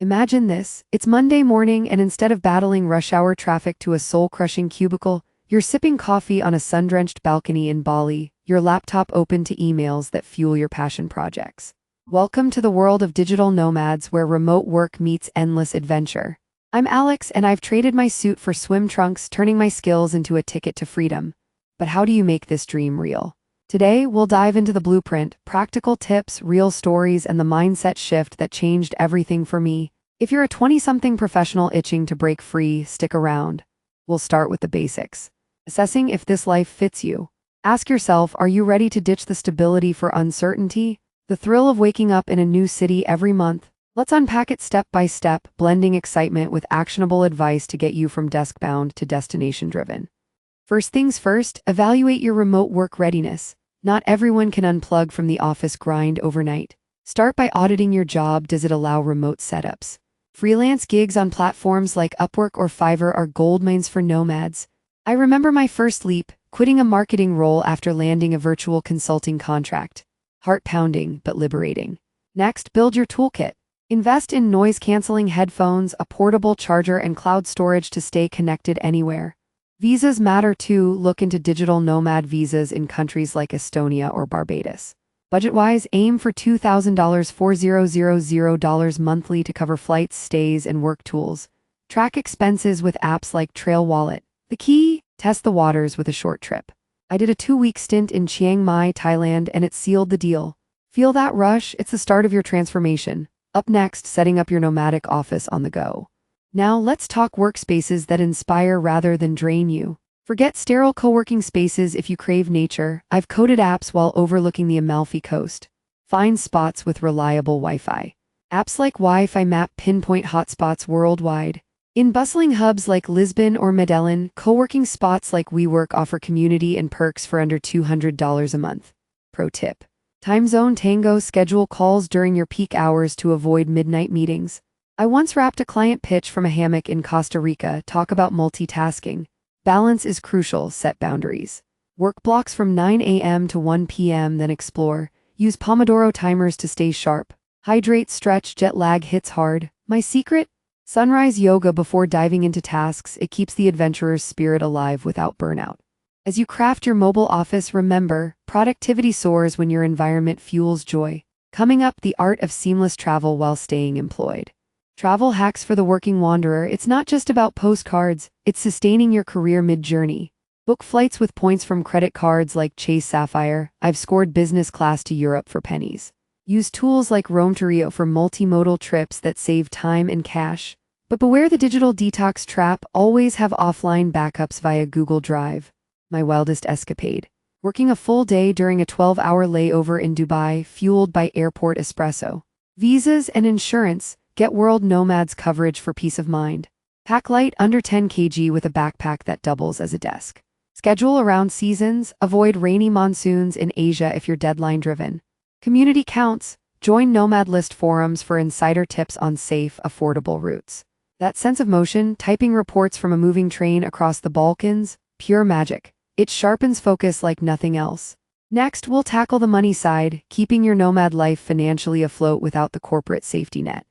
Imagine this, it's Monday morning and instead of battling rush hour traffic to a soul-crushing cubicle, you're sipping coffee on a sun-drenched balcony in Bali, your laptop open to emails that fuel your passion projects. Welcome to the world of digital nomads where remote work meets endless adventure. I'm Alex and I've traded my suit for swim trunks, turning my skills into a ticket to freedom. But how do you make this dream real? Today, we'll dive into the blueprint, practical tips, real stories, and the mindset shift that changed everything for me. If you're a 20-something professional itching to break free, stick around. We'll start with the basics. Assessing if this life fits you. Ask yourself, are you ready to ditch the stability for uncertainty? The thrill of waking up in a new city every month? Let's unpack it step by step, blending excitement with actionable advice to get you from desk-bound to destination-driven. First things first, evaluate your remote work readiness. Not everyone can unplug from the office grind overnight. Start by auditing your job. Does it allow remote setups? Freelance gigs on platforms like Upwork or Fiverr are goldmines for nomads. I remember my first leap, quitting a marketing role after landing a virtual consulting contract. Heart-pounding, but liberating. Next, build your toolkit. Invest in noise-canceling headphones, a portable charger, and cloud storage to stay connected anywhere. Visas matter too. Look into digital nomad visas in countries like Estonia or Barbados. Budget-wise, aim for $2,000 monthly to cover flights, stays, and work tools. Track expenses with apps like Trail Wallet. The key? Test the waters with a short trip. I did a 2-week stint in Chiang Mai, Thailand, and it sealed the deal. Feel that rush? It's the start of your transformation. Up next, setting up your nomadic office on the go. Now let's talk workspaces that inspire rather than drain you. Forget sterile co-working spaces if you crave nature. I've coded apps while overlooking the Amalfi Coast. Find spots with reliable Wi-Fi. Apps like Wi-Fi Map pinpoint hotspots worldwide. In bustling hubs like Lisbon or Medellin, co-working spots like WeWork offer community and perks for under $200 a month. Pro tip: Time Zone Tango. Schedule calls during your peak hours to avoid midnight meetings. I once wrapped a client pitch from a hammock in Costa Rica. Talk about multitasking. Balance is crucial. Set boundaries. Work blocks from 9 a.m. to 1 p.m. Then explore. Use Pomodoro timers to stay sharp. Hydrate, stretch. Jet lag hits hard. My secret? Sunrise yoga before diving into tasks. It keeps the adventurer's spirit alive without burnout. As you craft your mobile office, remember, productivity soars when your environment fuels joy. Coming up, the art of seamless travel while staying employed. Travel hacks for the working wanderer. It's not just about postcards, it's sustaining your career mid-journey. Book flights with points from credit cards like Chase Sapphire. I've scored business class to Europe for pennies. Use tools like Roam to Rio for multimodal trips that save time and cash. But beware the digital detox trap. Always have offline backups via Google Drive. My wildest escapade. Working a full day during a 12-hour layover in Dubai, fueled by airport espresso. Visas and insurance. Get World Nomads coverage for peace of mind. Pack light, under 10 kg with a backpack that doubles as a desk. Schedule around seasons. Avoid rainy monsoons in Asia if you're deadline-driven. Community counts. Join Nomad List forums for insider tips on safe, affordable routes. That sense of motion, typing reports from a moving train across the Balkans, pure magic. It sharpens focus like nothing else. Next, we'll tackle the money side, keeping your nomad life financially afloat without the corporate safety net.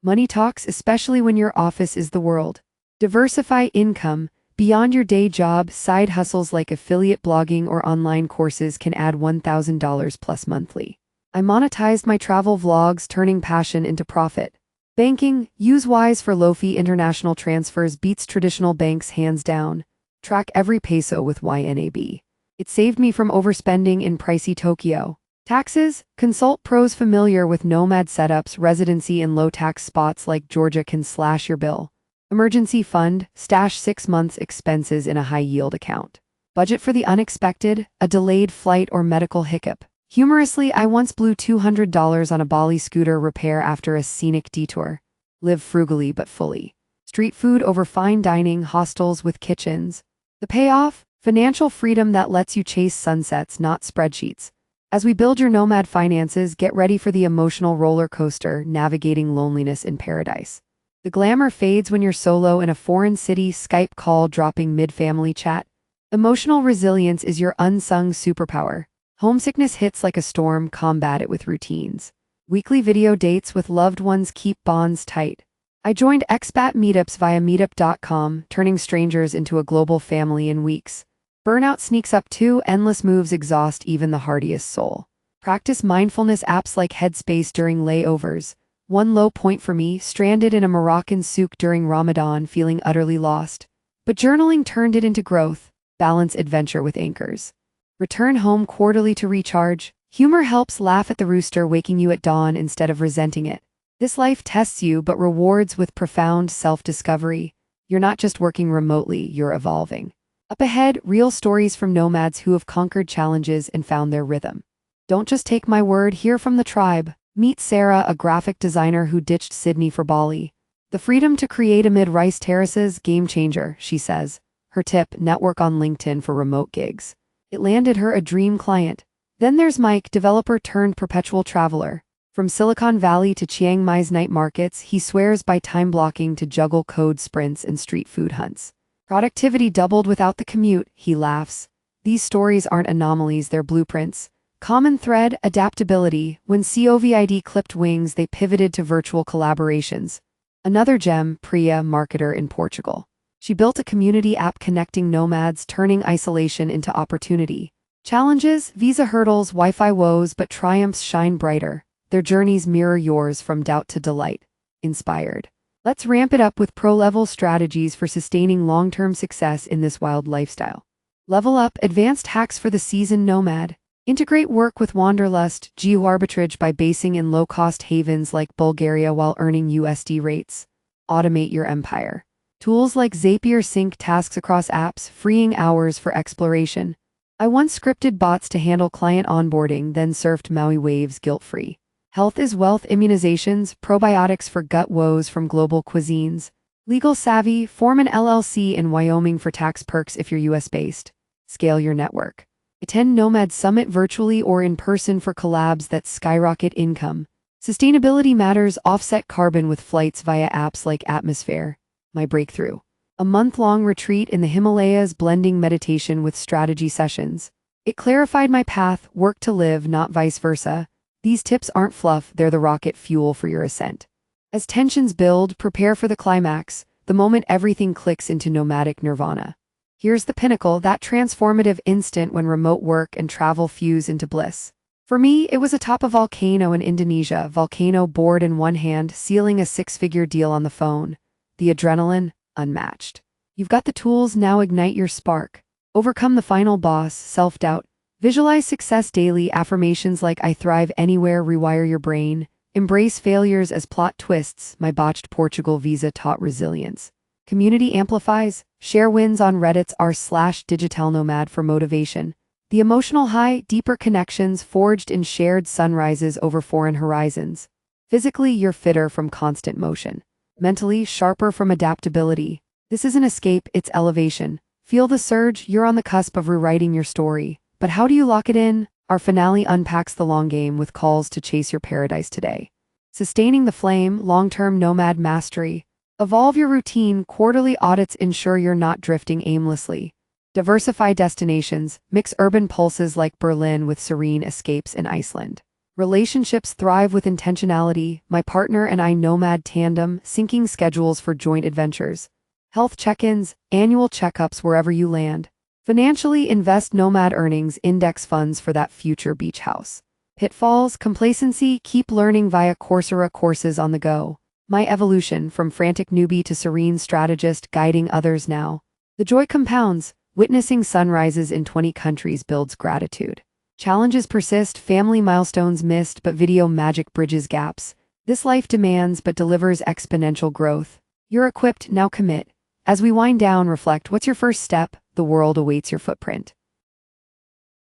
Money talks, especially when your office is the world. Diversify income. Beyond your day job, side hustles like affiliate blogging or online courses can add $1,000 plus monthly. I monetized my travel vlogs, turning passion into profit. Banking. Use Wise for low-fee international transfers. Beats traditional banks hands down. Track every peso with YNAB. It saved me from overspending in pricey Tokyo. Taxes. Consult pros familiar with nomad setups. Residency in low-tax spots like Georgia can slash your bill. Emergency fund. Stash 6 months' expenses in a high-yield account. Budget for the unexpected, a delayed flight or medical hiccup. Humorously, I once blew $200 on a Bali scooter repair after a scenic detour. Live frugally but fully. Street food over fine dining, hostels with kitchens. The payoff? Financial freedom that lets you chase sunsets, not spreadsheets. As we build your nomad finances, get ready for the emotional roller coaster, navigating loneliness in paradise. The glamour fades when you're solo in a foreign city, Skype call dropping mid-family chat. Emotional resilience is your unsung superpower. Homesickness hits like a storm, combat it with routines. Weekly video dates with loved ones keep bonds tight. I joined expat meetups via meetup.com, turning strangers into a global family in weeks. Burnout sneaks up too, endless moves exhaust even the hardiest soul. Practice mindfulness apps like Headspace during layovers. One low point for me, stranded in a Moroccan souk during Ramadan, feeling utterly lost. But journaling turned it into growth. Balance adventure with anchors. Return home quarterly to recharge. Humor helps laugh at the rooster waking you at dawn instead of resenting it. This life tests you but rewards with profound self-discovery. You're not just working remotely, you're evolving. Up ahead, real stories from nomads who have conquered challenges and found their rhythm. Don't just take my word, hear from the tribe. Meet Sarah, a graphic designer who ditched Sydney for Bali. The freedom to create amid rice terraces, game changer, she says. Her tip, network on LinkedIn for remote gigs. It landed her a dream client. Then there's Mike, developer turned perpetual traveler. From Silicon Valley to Chiang Mai's night markets, he swears by time blocking to juggle code sprints and street food hunts. Productivity doubled without the commute, he laughs. These stories aren't anomalies, they're blueprints. Common thread, adaptability. When COVID clipped wings, they pivoted to virtual collaborations. Another gem, Priya, marketer in Portugal. She built a community app connecting nomads, turning isolation into opportunity. Challenges, visa hurdles, Wi-Fi woes, but triumphs shine brighter. Their journeys mirror yours from doubt to delight. Inspired. Let's ramp it up with pro-level strategies for sustaining long-term success in this wild lifestyle. Level up, advanced hacks for the seasoned nomad. Integrate work with wanderlust, geo-arbitrage by basing in low-cost havens like Bulgaria while earning USD rates. Automate your empire. Tools like Zapier sync tasks across apps, freeing hours for exploration. I once scripted bots to handle client onboarding, then surfed Maui waves guilt-free. Health is wealth, immunizations, probiotics for gut woes from global cuisines. Legal savvy, form an LLC in Wyoming for tax perks if you're US-based. Scale your network. Attend Nomad Summit virtually or in person for collabs that skyrocket income. Sustainability matters, offset carbon with flights via apps like Atmosphere. My breakthrough. A month-long retreat in the Himalayas blending meditation with strategy sessions. It clarified my path, work to live, not vice versa. These tips aren't fluff, they're the rocket fuel for your ascent. As tensions build, prepare for the climax, the moment everything clicks into nomadic nirvana. Here's the pinnacle, that transformative instant when remote work and travel fuse into bliss. For me, it was atop a volcano in Indonesia, volcano board in one hand, sealing a six-figure deal on the phone. The adrenaline, unmatched. You've got the tools, now ignite your spark. Overcome the final boss, self-doubt. Visualize success daily, affirmations like I thrive anywhere rewire your brain. Embrace failures as plot twists, my botched Portugal visa taught resilience. Community amplifies, share wins on Reddit's r/digitalnomad for motivation. The emotional high, deeper connections forged in shared sunrises over foreign horizons. Physically, you're fitter from constant motion. Mentally, sharper from adaptability. This isn't escape, it's elevation. Feel the surge, you're on the cusp of rewriting your story. But how do you lock it in? Our finale unpacks the long game with calls to chase your paradise today. Sustaining the flame, long-term nomad mastery. Evolve your routine, quarterly audits ensure you're not drifting aimlessly. Diversify destinations, mix urban pulses like Berlin with serene escapes in Iceland. Relationships thrive with intentionality, my partner and I nomad tandem, syncing schedules for joint adventures. Health check-ins, annual checkups wherever you land. Financially, invest nomad earnings, index funds for that future beach house. Pitfalls, complacency, keep learning via Coursera courses on the go. My evolution, from frantic newbie to serene strategist, guiding others now. The joy compounds, witnessing sunrises in 20 countries builds gratitude. Challenges persist, family milestones missed, but video magic bridges gaps. This life demands but delivers exponential growth. You're equipped, now commit. As we wind down, reflect, what's your first step? The world awaits your footprint.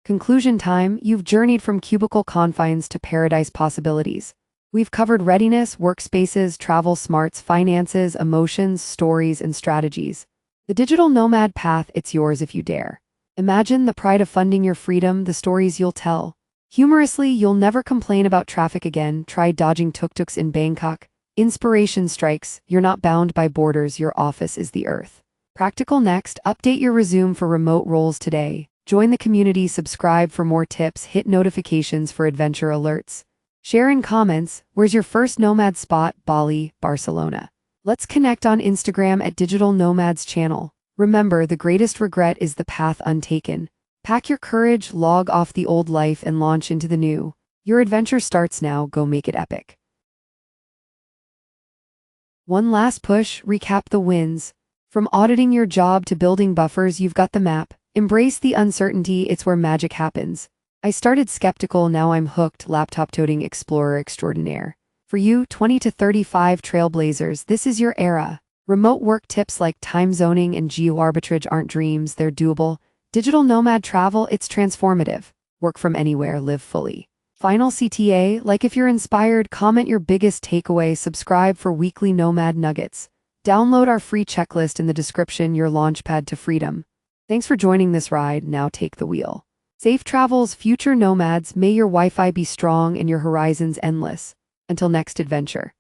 Conclusion time, you've journeyed from cubicle confines to paradise possibilities. We've covered readiness, workspaces, travel smarts, finances, emotions, stories, and strategies. The digital nomad path, it's yours if you dare. Imagine the pride of funding your freedom, the stories you'll tell. Humorously, you'll never complain about traffic again. Try dodging tuk-tuks in Bangkok. Inspiration strikes, you're not bound by borders, your office is the earth. Practical next, update your resume for remote roles today. Join the community, subscribe for more tips, hit notifications for adventure alerts. Share in comments, where's your first Nomad spot, Bali, Barcelona? Let's connect on Instagram at Digital Nomads channel. Remember, the greatest regret is the path untaken. Pack your courage, log off the old life, and launch into the new. Your adventure starts now, go make it epic. One last push, recap the wins. From auditing your job to building buffers, you've got the map. Embrace the uncertainty, it's where magic happens. I started skeptical, now I'm hooked, laptop-toting explorer extraordinaire. For you, 20 to 35 trailblazers, this is your era. Remote work tips like time zoning and geo-arbitrage aren't dreams, they're doable. Digital nomad travel, it's transformative. Work from anywhere, live fully. Final CTA, like if you're inspired, comment your biggest takeaway, subscribe for weekly Nomad nuggets. Download our free checklist in the description, your launchpad to freedom. Thanks for joining this ride, now take the wheel. Safe travels, future nomads, may your Wi-Fi be strong and your horizons endless. Until next adventure.